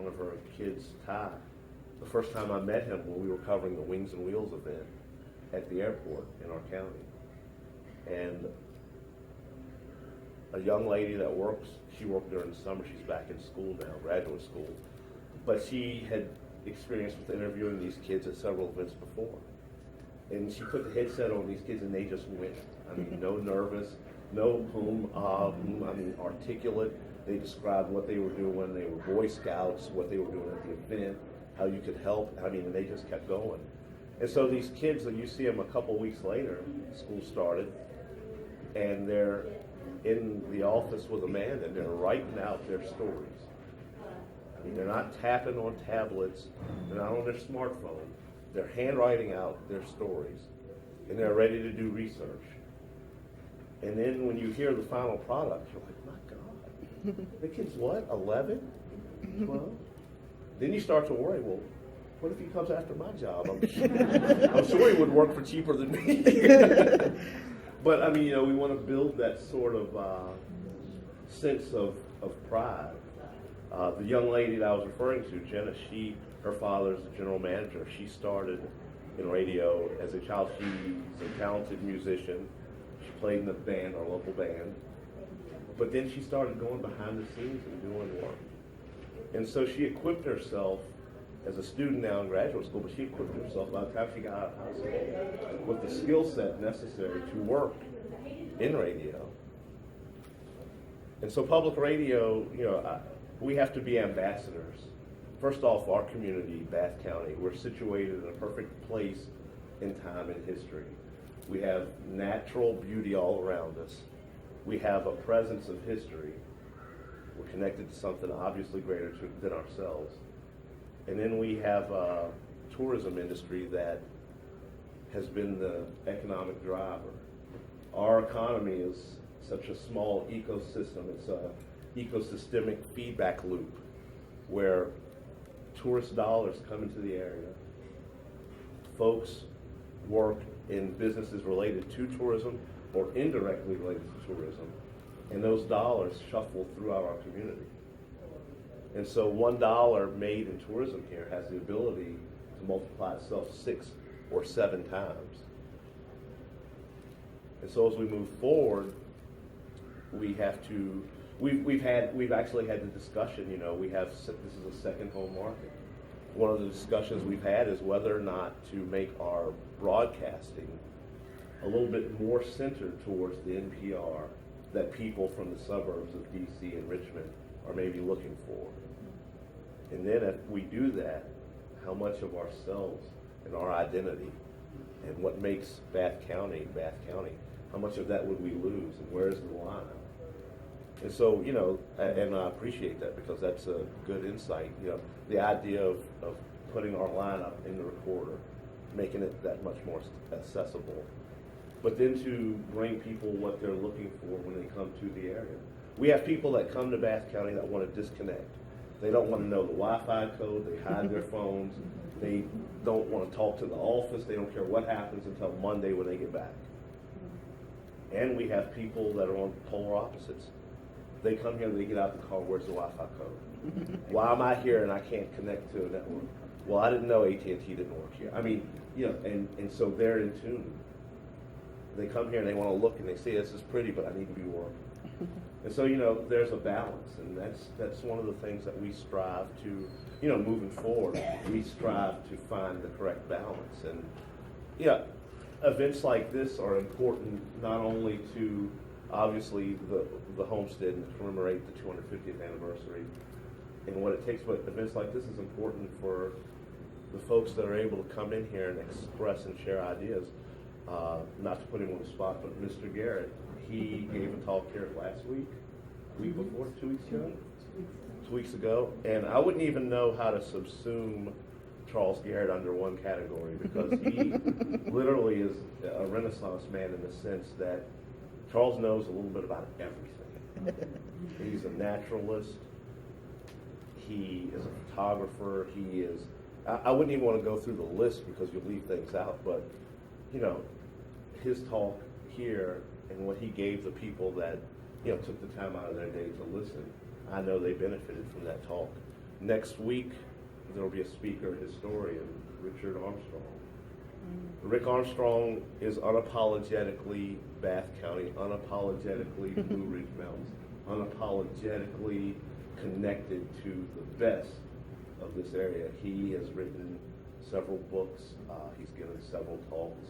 one of her kids' tie. The first time I met him when we were covering the Wings and Wheels event at the airport in our county. And a young lady that she worked during the summer, she's back in school now, graduate school, but she had experience with interviewing these kids at several events before. And she put the headset on these kids and they just went. I mean, no nervous, no articulate. They described what they were doing when they were Boy Scouts, what they were doing at the event, how you could help. I mean, and they just kept going. And so these kids, you see them a couple weeks later, school started, and they're in the office with Amanda and they're writing out their stories. I mean, they're not tapping on tablets, they're not on their smartphone, they're handwriting out their stories, and they're ready to do research. And then when you hear the final product, you're like, my God, the kid's what, 11, 12? Then you start to worry, well, what if he comes after my job? I'm sure he would work for cheaper than me. But I mean, we want to build that sort of sense of pride. The young lady that I was referring to, Jenna, her father's the general manager. She started in radio as a child. She's a talented musician. She played in the band, our local band. But then she started going behind the scenes and doing work. And so she equipped herself as a student now in graduate school, but she equipped herself by the time she got out of high school with the skill set necessary to work in radio. And so public radio, we have to be ambassadors. First off, our community, Bath County, we're situated in a perfect place in time and history. We have natural beauty all around us. We have a presence of history. We're connected to something obviously greater than ourselves. And then we have a tourism industry that has been the economic driver. Our economy is such a small ecosystem. It's a ecosystemic feedback loop where tourist dollars come into the area. Folks work in businesses related to tourism or indirectly related to tourism, and those dollars shuffle throughout our community. And so $1 made in tourism here has the ability to multiply itself 6 or 7 times. And so as we move forward, we've actually had the discussion, this is a second home market. One of the discussions we've had is whether or not to make our broadcasting a little bit more centered towards the NPR that people from the suburbs of DC and Richmond are maybe looking for. And then if we do that, how much of ourselves and our identity and what makes Bath County, how much of that would we lose and where's the line? And so, and I appreciate that because that's a good insight, the idea of putting our lineup in the recorder, making it that much more accessible. But then to bring people what they're looking for when they come to the area. We have people that come to Bath County that want to disconnect. They don't want to know the Wi-Fi code, they hide their phones, they don't want to talk to the office, they don't care what happens until Monday when they get back. And we have people that are on polar opposites. They come here, they get out the car, where's the Wi-Fi code? Why am I here and I can't connect to a network? Well, I didn't know AT&T didn't work here. I mean, and so they're in tune. They come here and they want to look and they say, this is pretty, but I need to be working. And so, there's a balance, and that's one of the things that we strive to, moving forward, we strive to find the correct balance. And, events like this are important not only to, obviously, the Homestead and to commemorate the 250th anniversary and what it takes, but events like this is important for the folks that are able to come in here and express and share ideas. Not to put him on the spot, but Mr. Garrett, he gave a talk here last week before, 2 weeks ago? 2 weeks ago, and I wouldn't even know how to subsume Charles Garrett under one category because he literally is a Renaissance man in the sense that Charles knows a little bit about everything. He's a naturalist. He is a photographer. He is, I wouldn't even want to go through the list because you'll leave things out, but his talk here and what he gave the people that took the time out of their day to listen, I know they benefited from that talk. Next week, there will be a speaker, historian, Richard Armstrong. Rick Armstrong is unapologetically Bath County, unapologetically Blue Ridge Mountains, unapologetically connected to the best of this area. He has written several books, he's given several talks,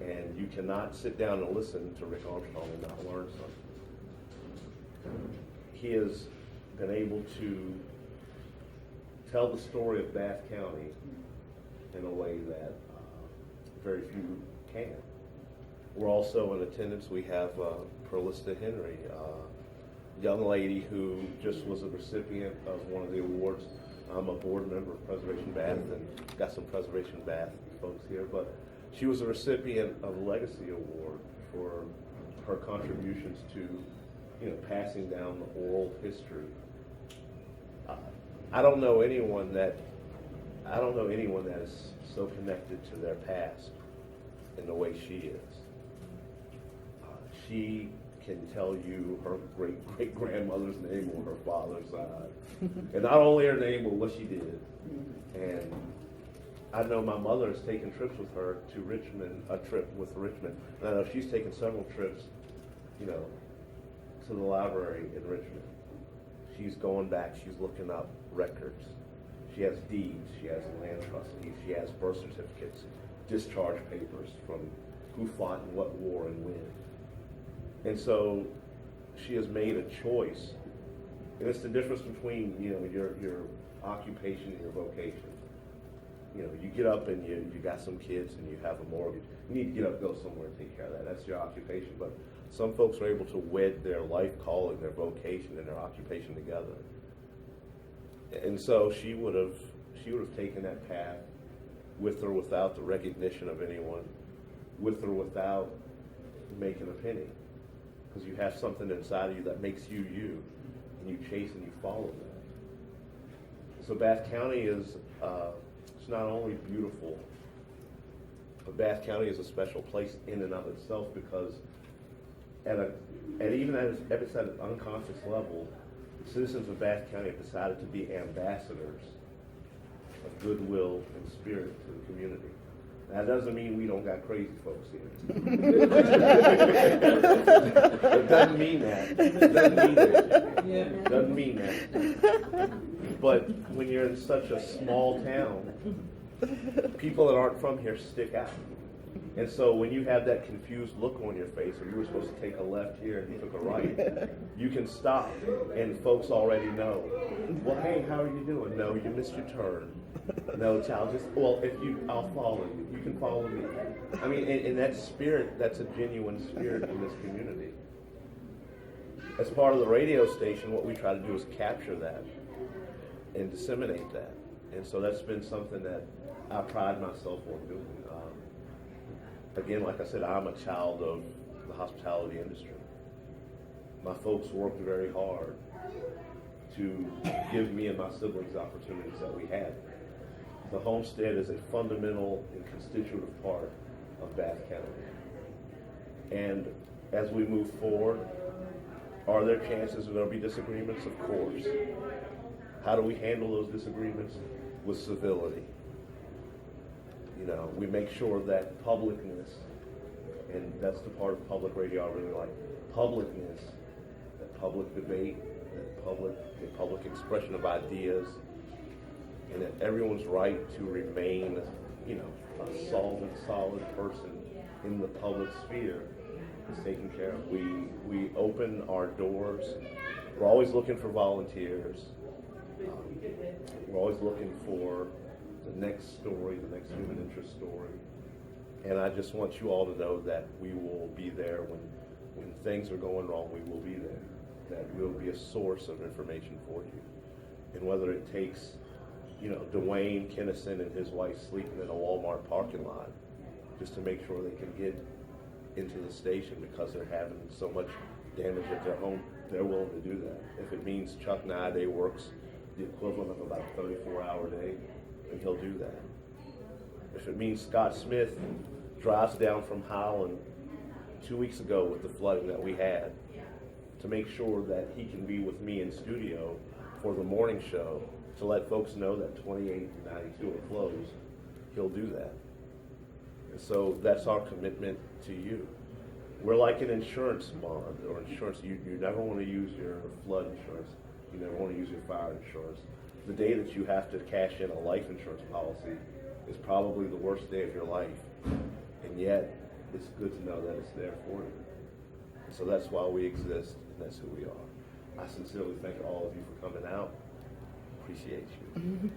and you cannot sit down and listen to Rick Armstrong and not learn something. He has been able to tell the story of Bath County in a way that very few can. We're also in attendance, we have Perlista Henry, young lady who just was a recipient of one of the awards. I'm a board member of Preservation Bath and got some Preservation Bath folks here, but she was a recipient of a Legacy Award for her contributions to, passing down the oral history. I don't know anyone that is so connected to their past in the way she is. She can tell you her great-great-grandmother's name on her father's side. And not only her name, but what she did. And I know my mother has taken trips with her to Richmond, a trip with Richmond. And I know she's taken several trips, to the library in Richmond. She's going back, she's looking up records. She has deeds, she has land trust deeds, she has birth certificates, discharge papers from who fought in what war and when. And so she has made a choice. And it's the difference between, your occupation and your vocation. You get up and you got some kids and you have a mortgage. You need to get up and go somewhere and take care of that. That's your occupation. But some folks are able to wed their life calling, their vocation, and their occupation together. And so she would have taken that path with or without the recognition of anyone, with or without making a penny. Because you have something inside of you that makes you you, and you chase and you follow that. So Bath County is it's not only beautiful, but Bath County is a special place in and of itself because even at an unconscious level, citizens of Bath County have decided to be ambassadors of goodwill and spirit to the community. That doesn't mean we don't got crazy folks here. It doesn't mean that. Doesn't mean that. But when you're in such a small town, people that aren't from here stick out. And so when you have that confused look on your face, or you were supposed to take a left here and you took a right, you can stop and folks already know. Well, hey, how are you doing? No, you missed your turn. No, child, I'll follow you. You can follow me. I mean, and that spirit, that's a genuine spirit in this community. As part of the radio station, what we try to do is capture that and disseminate that. And so that's been something that I pride myself on doing. Again, like I said, I'm a child of the hospitality industry. My folks worked very hard to give me and my siblings the opportunities that we had. The Homestead is a fundamental and constitutive part of Bath County. And as we move forward, are there chances that there'll be disagreements? Of course. How do we handle those disagreements? With civility. We make sure that publicness, and that's the part of public radio I really like, publicness, that public debate, the public expression of ideas, and that everyone's right to remain, a solid person in the public sphere is taken care of. We open our doors. We're always looking for volunteers. We're always looking for the next story, the next human interest story. And I just want you all to know that we will be there when things are going wrong, we will be there. That we'll be a source of information for you. And whether it takes, Dwayne Kennison and his wife sleeping in a Walmart parking lot just to make sure they can get into the station because they're having so much damage at their home, they're willing to do that. If it means Chuck Nide works the equivalent of about a 34-hour day, and he'll do that. If it means Scott Smith drives down from Holland 2 weeks ago with the flooding that we had to make sure that he can be with me in studio for the morning show, to let folks know that 28 and 92 will close, he'll do that. And so that's our commitment to you. We're like an insurance bond or insurance. You never want to use your flood insurance. You never want to use your fire insurance. The day that you have to cash in a life insurance policy is probably the worst day of your life. And yet, it's good to know that it's there for you. So that's why we exist, and that's who we are. I sincerely thank all of you for coming out. Appreciate you.